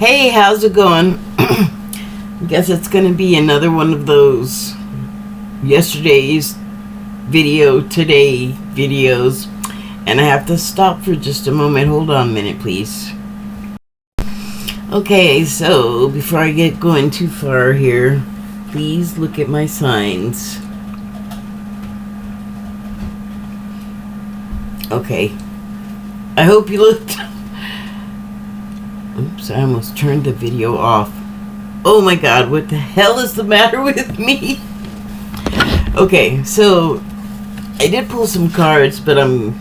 Hey, how's it going? Guess it's gonna be another one of those yesterday's video, today videos. And I have to stop for just a moment. Hold on a minute, please. Okay, so before I get going too far here, please look at my signs. Okay. I hope you looked. Oops, I almost turned the video off. Oh my god, what the hell is the matter with me? Okay, so I did pull some cards, but I'm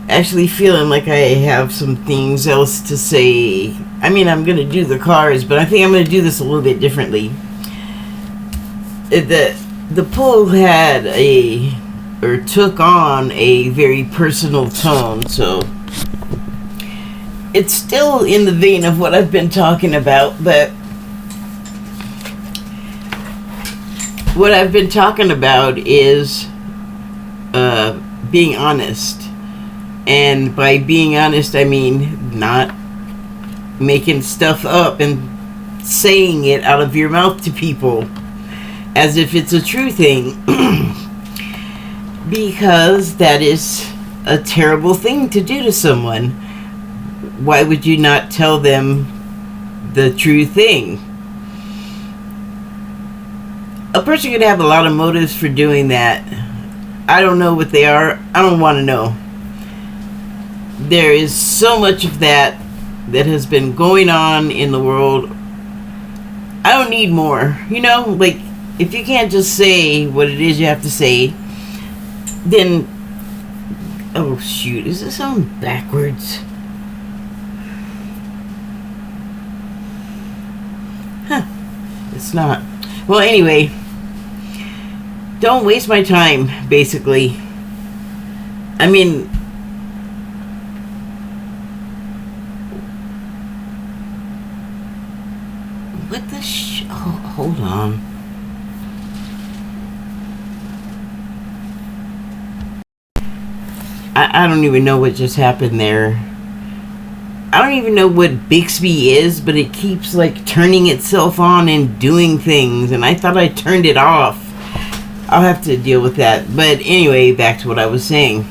actually feeling like I have some things else to say. I mean, I'm going to do the cards, but I think I'm going to do this a little bit differently. The pull had took on a very personal tone, so it's still in the vein of what I've been talking about, but what I've been talking about is being honest. And by being honest, I mean not making stuff up and saying it out of your mouth to people as if it's a true thing. Because that is a terrible thing to do to someone. Why would you not tell them the true thing? A person could have a lot of motives for doing that. I don't know what they are. I don't want to know. There is so much of that has been going on in the world. I don't need more. You know, like, if you can't just say what it is you have to say, then... Oh, shoot. Is this on backwards? Huh. It's not. Well, anyway. Don't waste my time, basically. I mean... What the oh, hold on. I don't even know what just happened there. I don't even know what Bixby is, but it keeps like turning itself on and doing things, and I thought I turned it off. I'll have to deal with that. But anyway, back to what I was saying.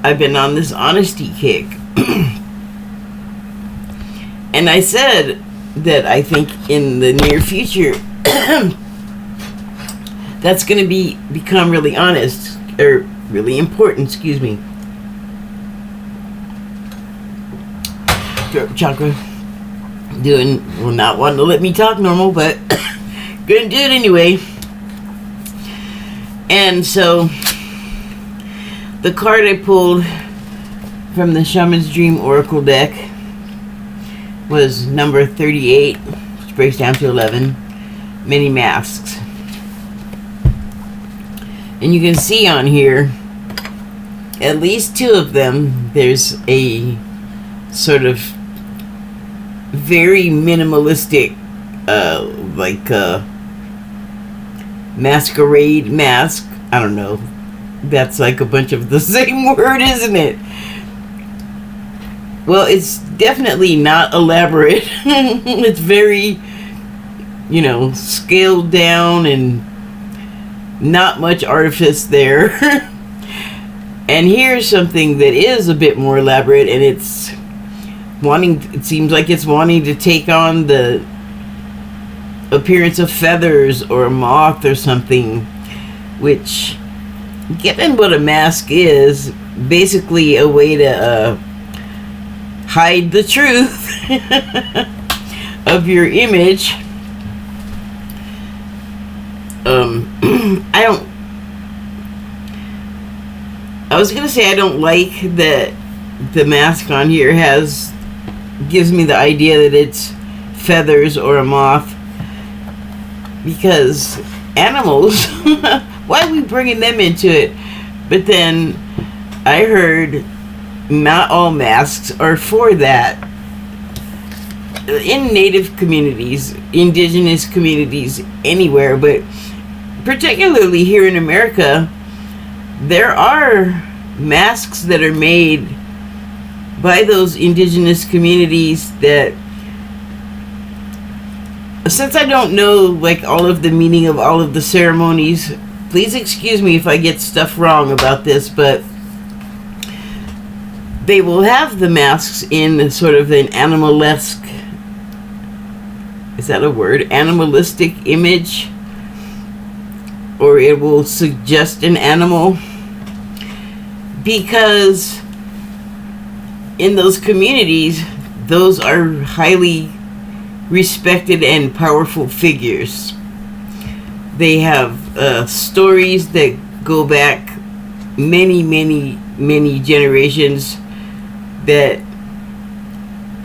I've been on this honesty kick. And I said that I think in the near future that's going to become really honest, or really important, excuse me. Throat chakra will not want to let me talk normal, but gonna do it anyway. And so the card I pulled from the Shaman's Dream Oracle deck was number 38, which breaks down to 11, many masks. And you can see on here, at least two of them, there's a sort of very minimalistic, masquerade mask. I don't know. That's like a bunch of the same word, isn't it? Well, it's definitely not elaborate. It's very, scaled down and not much artifice there. And here's something that is a bit more elaborate, and it seems like it's wanting to take on the appearance of feathers or a moth or something, which, given what a mask is, basically a way to hide the truth of your image. I was gonna say I don't like that the mask on here gives me the idea that it's feathers or a moth, because animals, why are we bringing them into it? But then I heard not all masks are for that. In native communities, indigenous communities, anywhere, but particularly here in America, there are masks that are made by those indigenous communities that, since I don't know like all of the meaning of all of the ceremonies, please excuse me if I get stuff wrong about this, but they will have the masks in sort of an animalesque, is that a word? Animalistic image, or it will suggest an animal, because in those communities, those are highly respected and powerful figures. They have stories that go back many generations, that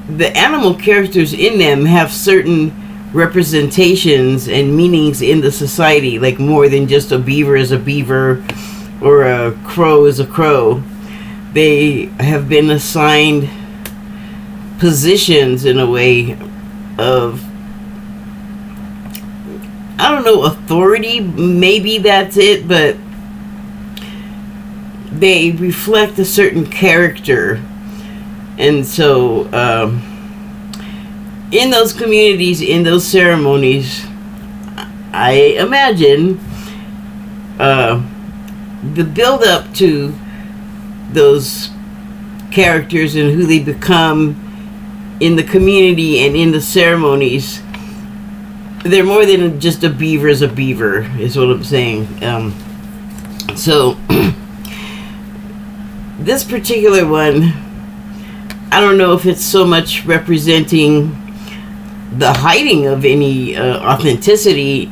the animal characters in them have certain representations and meanings in the society, like more than just a beaver is a beaver or a crow is a crow. They have been assigned positions in a way of, I don't know, authority, maybe that's it, but they reflect a certain character. And so in those communities, in those ceremonies, I imagine the build up to those characters and who they become in the community and in the ceremonies, they're more than just a beaver is a beaver, is what I'm saying. So this particular one, I don't know if it's so much representing the hiding of any authenticity.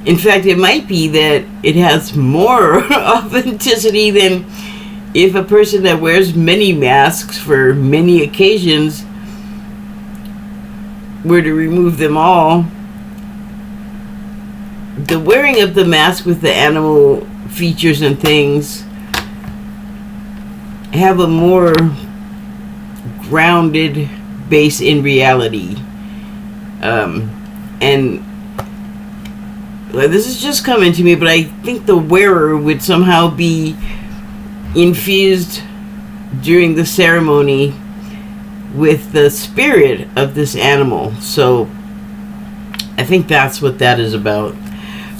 In fact, it might be that it has more authenticity than if a person that wears many masks for many occasions were to remove them all. The wearing of the mask with the animal features and things have a more grounded base in reality. And this is just coming to me, but I think the wearer would somehow be infused during the ceremony with the spirit of this animal. So I think that's what that is about.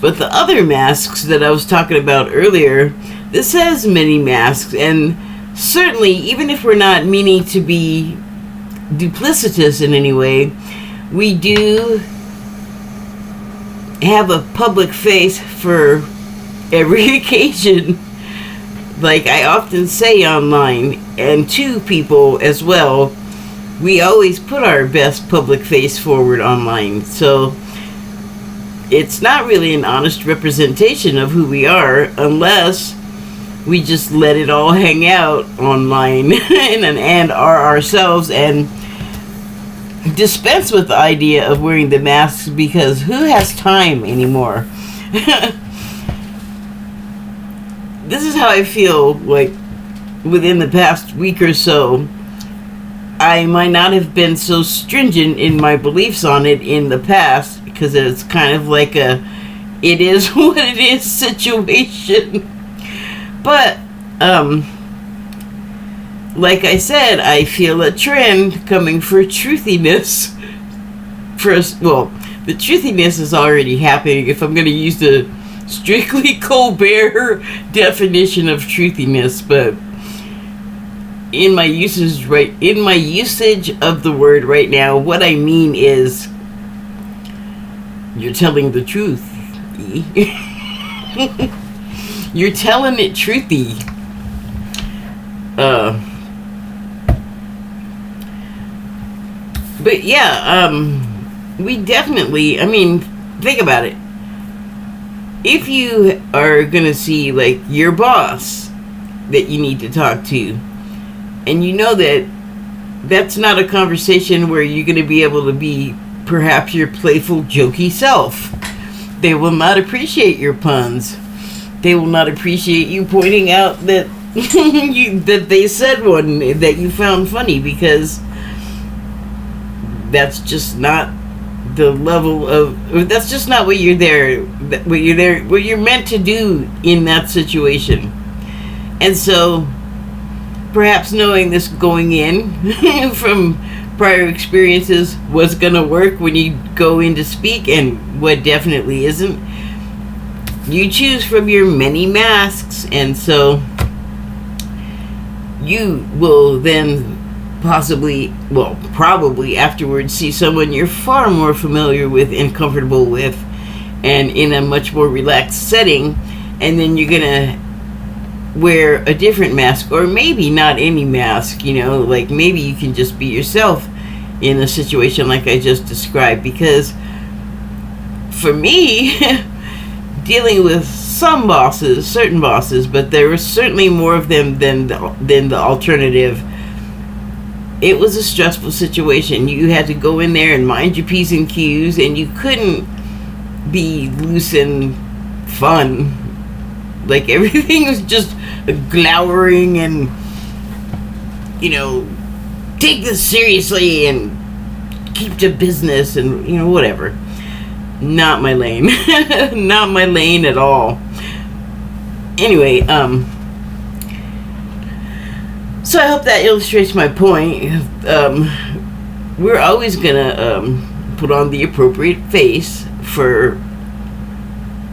But the other masks that I was talking about earlier, this has many masks, and certainly, even if we're not meaning to be duplicitous in any way, we do have a public face for every occasion. Like I often say online, and to people as well, we always put our best public face forward online. So it's not really an honest representation of who we are unless we just let it all hang out online and are ourselves and dispense with the idea of wearing the masks, because who has time anymore? This is how I feel like within the past week or so. I might not have been so stringent in my beliefs on it in the past, because it's kind of like a it is what it is situation. But like I said, I feel a trend coming for truthiness. First, well, the truthiness is already happening if I'm going to use the strictly Colbert definition of truthiness, but in my usage of the word right now, what I mean is you're telling the truth. You're telling it truthy. But yeah, we definitely, I mean, think about it. If you are gonna see like your boss that you need to talk to, and you know that that's not a conversation where you're gonna be able to be perhaps your playful, jokey self, they will not appreciate your puns. They will not appreciate you pointing out that that they said one that you found funny, because that's just not the level of, that's just not what you're meant to do in that situation. And so, perhaps knowing this going in from prior experiences was going to work when you go in to speak, and what definitely isn't. You choose from your many masks, and so you will then probably afterwards see someone you're far more familiar with and comfortable with, and in a much more relaxed setting, and then you're gonna wear a different mask, or maybe not any mask, like maybe you can just be yourself in a situation like I just described. Because for me, dealing with certain bosses, but there were certainly more of them than the alternative, it was a stressful situation. You had to go in there and mind your P's and Q's, and you couldn't be loose and fun. Like, everything was just glowering and, take this seriously and keep to business and, whatever. Not my lane. Not my lane at all. Anyway, so I hope that illustrates my point. We're always gonna put on the appropriate face for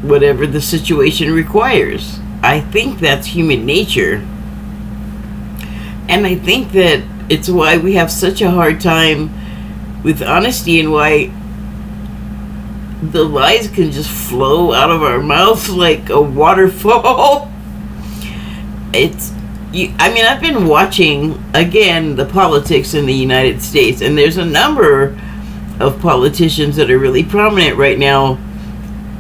whatever the situation requires. I think that's human nature. And I think that it's why we have such a hard time with honesty, and why the lies can just flow out of our mouths like a waterfall. I've been watching, again, the politics in the United States, and there's a number of politicians that are really prominent right now,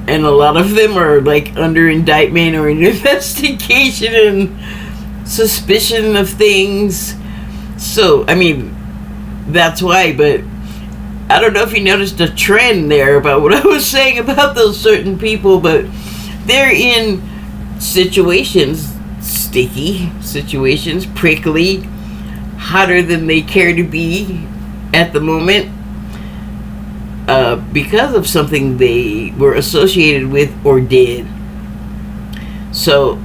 and a lot of them are like under indictment or an investigation and suspicion of things. So, that's why, but I don't know if you noticed a trend there about what I was saying about those certain people, but they're in situations, sticky situations, prickly, hotter than they care to be at the moment, because of something they were associated with or did. So,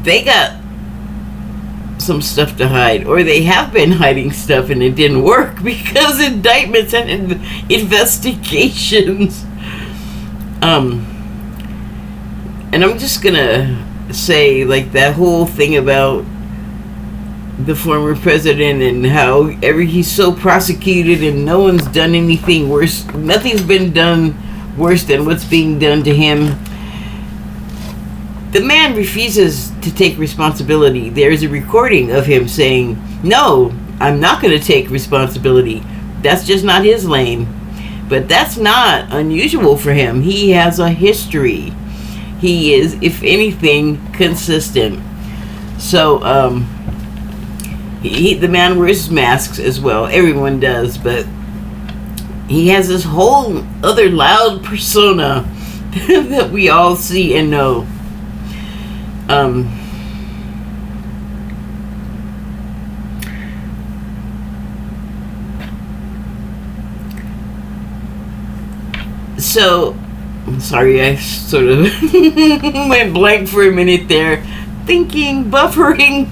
they got some stuff to hide, or they have been hiding stuff and it didn't work because indictments and investigations. And I'm just gonna say, like, that whole thing about the former president and how he's so prosecuted and no one's done anything worse. Nothing's been done worse than what's being done to him. The man refuses to take responsibility. There's a recording of him saying, "No, I'm not going to take responsibility. That's just not his lane." But that's not unusual for him. He has a history. He is, if anything, consistent. So, the man wears masks as well. Everyone does, but he has this whole other loud persona that we all see and know. So, I'm sorry, I sort of went blank for a minute there, thinking, buffering.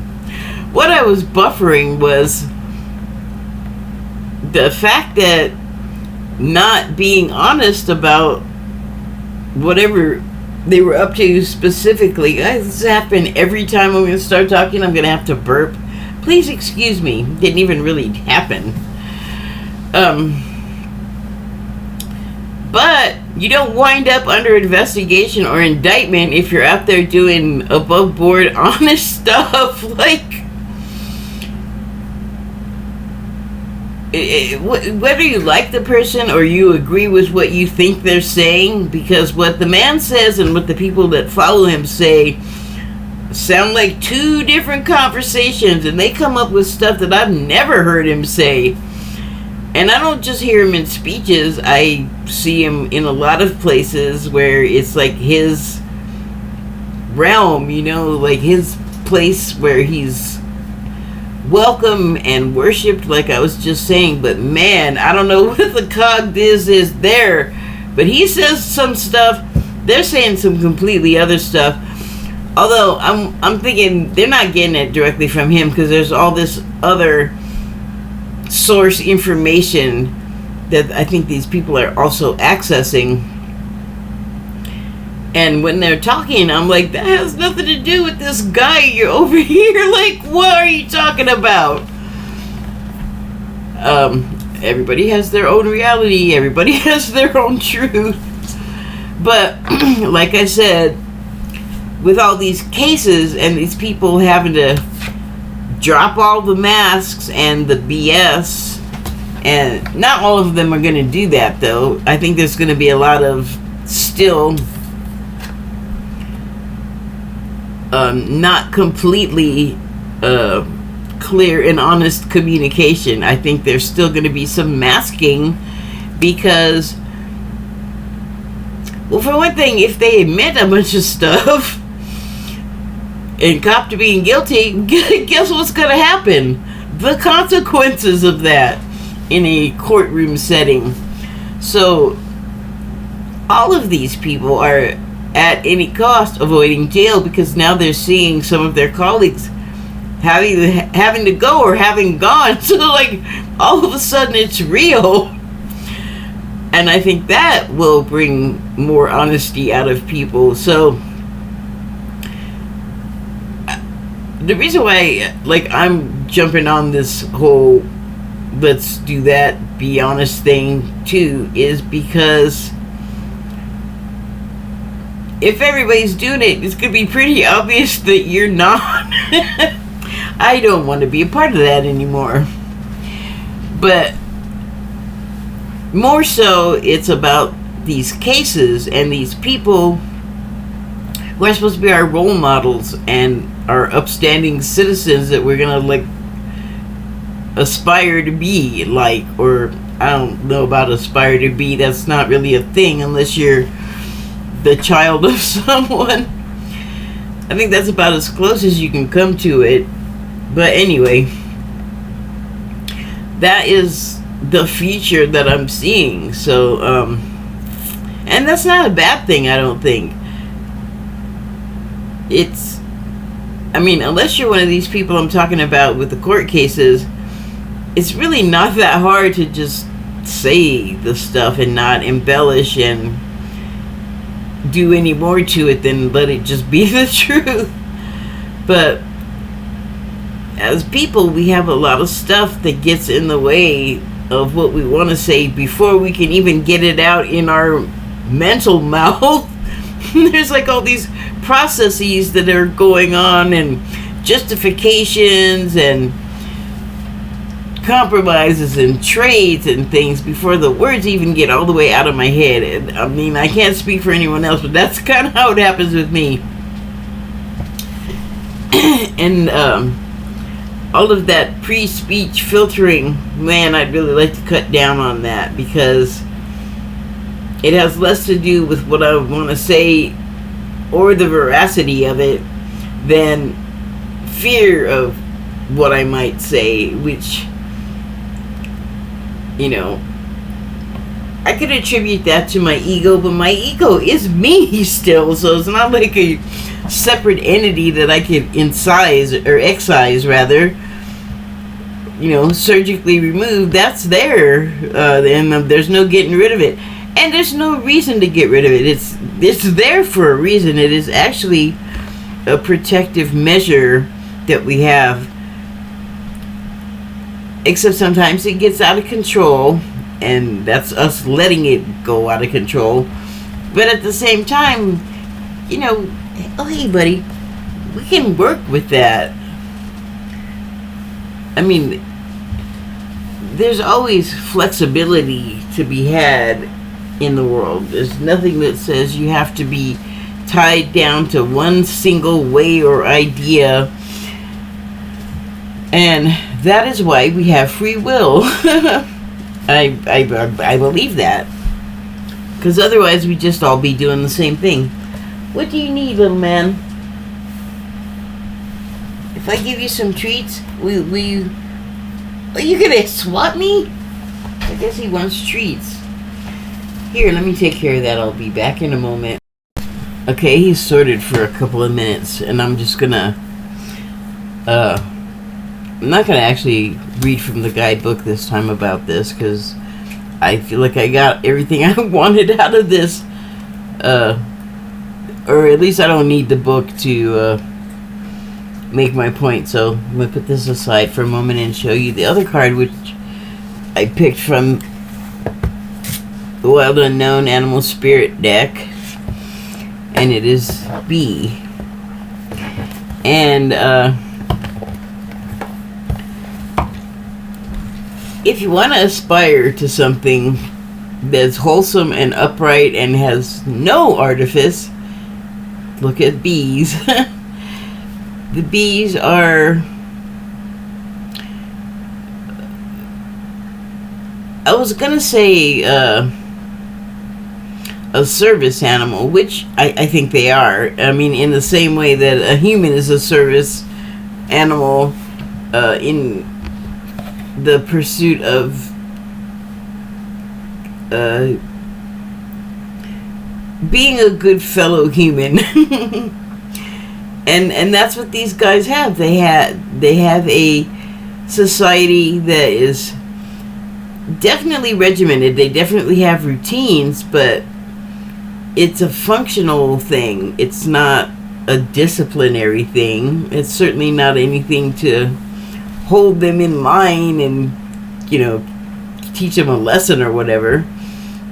What I was buffering was the fact that not being honest about whatever they were up to specifically. This happens every time I'm going to start talking. I'm going to have to burp. Please excuse me. Didn't even really happen. But you don't wind up under investigation or indictment if you're out there doing above board honest stuff. Like, whether you like the person or you agree with what you think they're saying, because what the man says and what the people that follow him say sound like two different conversations, and they come up with stuff that I've never heard him say. And I don't just hear him in speeches, I see him in a lot of places where it's like his realm, like his place where he's welcome and worshipped, like I was just saying. But man, I don't know what the cog is there, but he says some stuff, they're saying some completely other stuff. Although I'm thinking they're not getting it directly from him, because there's all this other source information that I think these people are also accessing. And when they're talking, I'm like, that has nothing to do with this guy you're over here. Like, what are you talking about? Everybody has their own reality. Everybody has their own truth. But like I said, with all these cases and these people having to drop all the masks and the BS, and not all of them are going to do that, though. I think there's going to be a lot of still not completely clear and honest communication. I think there's still going to be some masking, because, well, for one thing, if they admit a bunch of stuff and cop to being guilty, guess what's going to happen? The consequences of that in a courtroom setting. So all of these people are at any cost avoiding jail, because now they're seeing some of their colleagues having to go or having gone. So like all of a sudden it's real. And I think that will bring more honesty out of people. So the reason why, like, I'm jumping on this whole let's do that, be honest thing too, is because if everybody's doing it, it's going to be pretty obvious that you're not. I don't want to be a part of that anymore. But more so, it's about these cases and these people who are supposed to be our role models and our upstanding citizens that we're going to, like, aspire to be like. Or I don't know about aspire to be. That's not really a thing unless you're the child of someone. I think that's about as close as you can come to it. But anyway, that is the future that I'm seeing. So and that's not a bad thing, I don't think. It's, I mean, unless you're one of these people I'm talking about with the court cases, it's really not that hard to just say the stuff and not embellish and do any more to it than let it just be the truth. But as people, we have a lot of stuff that gets in the way of what we want to say before we can even get it out in our mental mouth. There's like all these processes that are going on, and justifications and compromises and trades and things before the words even get all the way out of my head. And I mean, I can't speak for anyone else, but that's kind of how it happens with me. And all of that pre-speech filtering, man, I'd really like to cut down on that, because it has less to do with what I want to say or the veracity of it than fear of what I might say, which, you know, I could attribute that to my ego, but my ego is me still, so it's not like a separate entity that I could excise rather, you know, surgically remove. That's there, and there's no getting rid of it, and there's no reason to get rid of it. It's there for a reason. It is actually a protective measure that we have, except sometimes it gets out of control, and that's us letting it go out of control. But at the same time, you know, oh hey buddy, we can work with that. I mean, there's always flexibility to be had in the world. There's nothing that says you have to be tied down to one single way or idea. And that is why we have free will. I believe that. Because otherwise we'd just all be doing the same thing. What do you need, little man? If I give you some treats, are you gonna swat me? I guess he wants treats. Here, let me take care of that. I'll be back in a moment. Okay, he's sorted for a couple of minutes, and I'm just gonna I'm not gonna actually read from the guidebook this time about this, because I feel like I got everything I wanted out of this, or at least I don't need the book to make my point. So I'm gonna put this aside for a moment and show you the other card, which I picked from the Wild Unknown Animal Spirit deck, and it is B. And if you want to aspire to something that's wholesome and upright and has no artifice, look at bees. The bees are, I was gonna say a service animal, which I think they are. I mean, in the same way that a human is a service animal in the pursuit of being a good fellow human. and that's what these guys have. They have a society that is definitely regimented. They definitely have routines, but it's a functional thing. It's not a disciplinary thing. It's certainly not anything to hold them in line and, you know, teach them a lesson or whatever.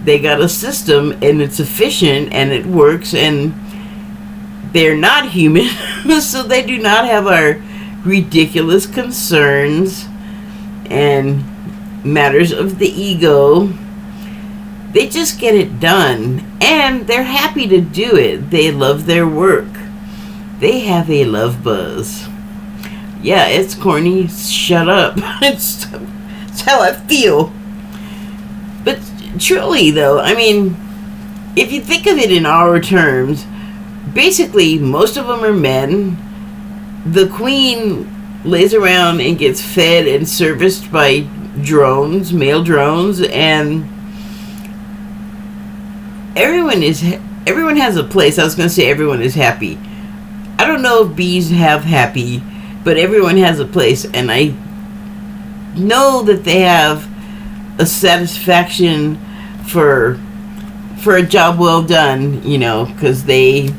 They got a system, and it's efficient, and it works, and they're not human, so they do not have our ridiculous concerns and matters of the ego. They just get it done, and they're happy to do it. They love their work. They have a love buzz. Yeah, it's corny. Shut up. It's how I feel. But truly, though, I mean, if you think of it in our terms, basically, most of them are men. The queen lays around and gets fed and serviced by drones, male drones, and everyone has a place. I was going to say everyone is happy. I don't know if bees have happy, but everyone has a place, and I know that they have a satisfaction for a job well done, you know, because they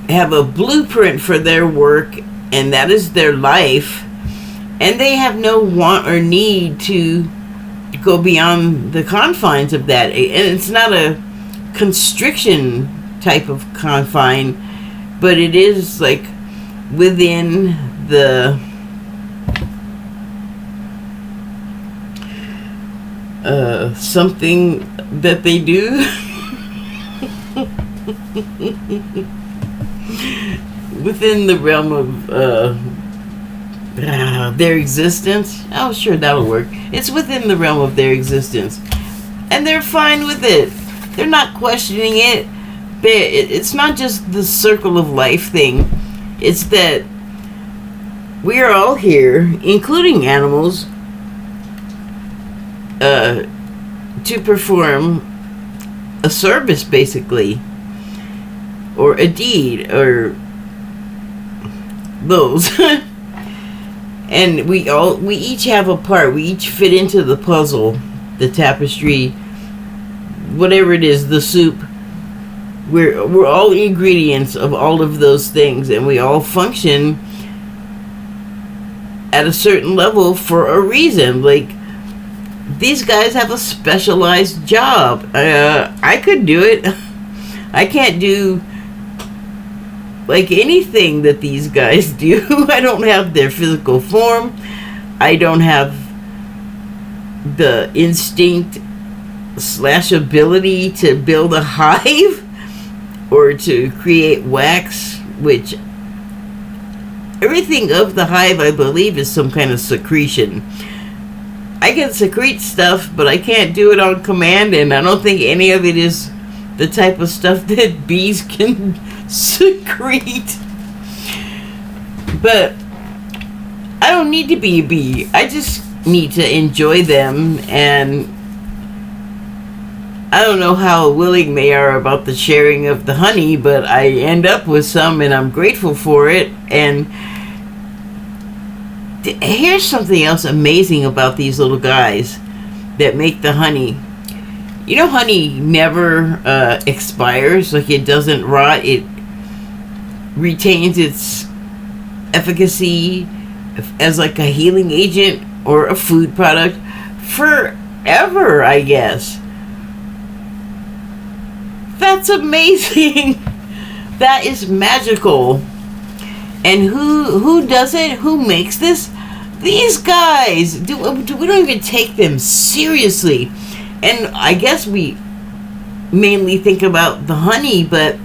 have a blueprint for their work, and that is their life, and they have no want or need to go beyond the confines of that. And it's not a constriction type of confine, but it is like within the something that they do. Within the realm of their existence. Oh, sure, that'll work. It's within the realm of their existence, and they're fine with it. They're not questioning it. It's not just the circle of life thing. It's that we are all here, including animals, to perform a service, basically, or a deed, or those. And we each have a part. We each fit into the puzzle, the tapestry, whatever it is, the soup. We're all ingredients of all of those things, and we all function at a certain level for a reason. Like, these guys have a specialized job. I could do it. I can't do like anything that these guys do. I don't have their physical form. I don't have the instinct / ability to build a hive or to create wax, which everything of the hive, I believe, is some kind of secretion. I can secrete stuff, but I can't do it on command, and I don't think any of it is the type of stuff that bees can secrete. But I don't need to be a bee. I just need to enjoy them and I don't know how willing they are about the sharing of the honey, but I end up with some and I'm grateful for it. And here's something else amazing about these little guys that make the honey. You know, honey never expires, like it doesn't rot. It retains its efficacy as like a healing agent or a food product forever, I guess. That's amazing. That is magical. And who does it? Who makes this? These we don't even take them seriously. And I guess we mainly think about the honey, but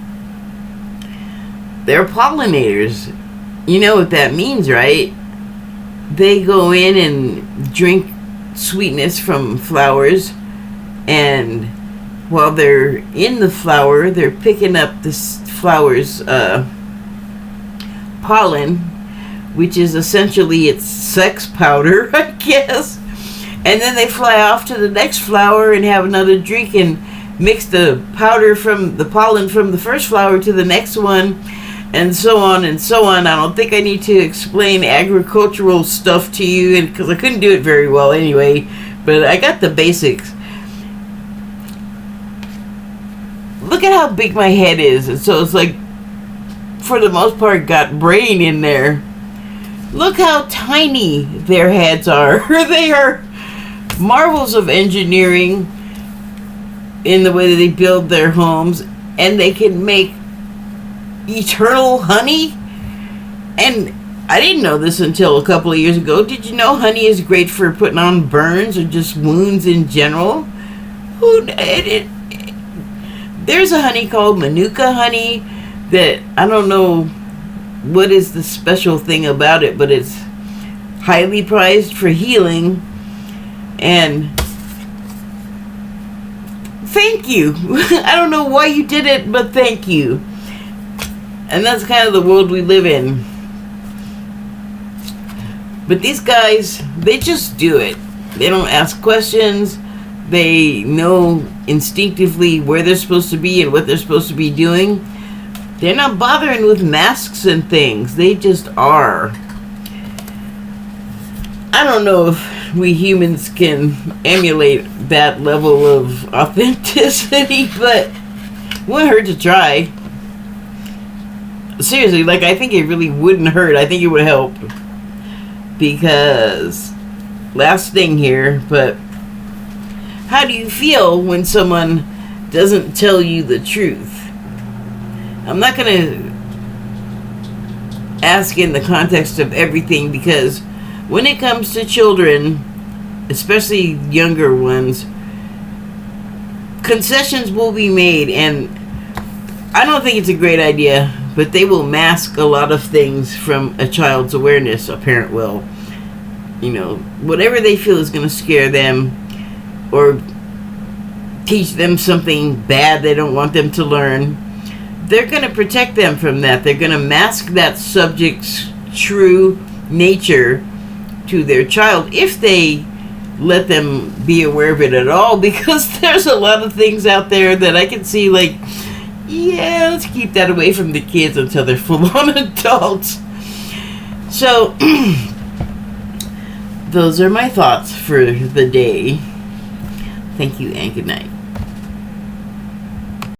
they're pollinators. You know what that means, right? They go in and drink sweetness from flowers, and while they're in the flower, they're picking up this flower's pollen, which is essentially its sex powder, I guess. And then they fly off to the next flower and have another drink and mix the powder from the pollen from the first flower to the next one, and so on and so on. I don't think I need to explain agricultural stuff to you, because I couldn't do it very well anyway, but I got the basics. Look at how big my head is, and so it's like, for the most part, got brain in there. Look how tiny their heads are. They are marvels of engineering in the way that they build their homes, and they can make eternal honey. And I didn't know this until a couple of years ago. Did you know honey is great for putting on burns or just wounds in general? There's a honey called Manuka honey that I don't know what is the special thing about it, but it's highly prized for healing. And thank you. I don't know why you did it, but thank you. And that's kind of the world we live in. But these guys, they just do it. They don't ask questions. They know instinctively where they're supposed to be and what they're supposed to be doing. They're not bothering with masks and things. They just are. I don't know if we humans can emulate that level of authenticity, but it wouldn't hurt to try. Seriously, like, I think it really wouldn't hurt. I think it would help. Because, last thing here, but how do you feel when someone doesn't tell you the truth? I'm not going to ask in the context of everything, because when it comes to children, especially younger ones, concessions will be made, and I don't think it's a great idea, but they will mask a lot of things from a child's awareness. A parent will, whatever they feel is going to scare them or teach them something bad they don't want them to learn. They're going to protect them from that. They're going to mask that subject's true nature to their child, if they let them be aware of it at all, because there's a lot of things out there that I can see, like, yeah, let's keep that away from the kids until they're full-on adults. So, those are my thoughts for the day. Thank you and good night.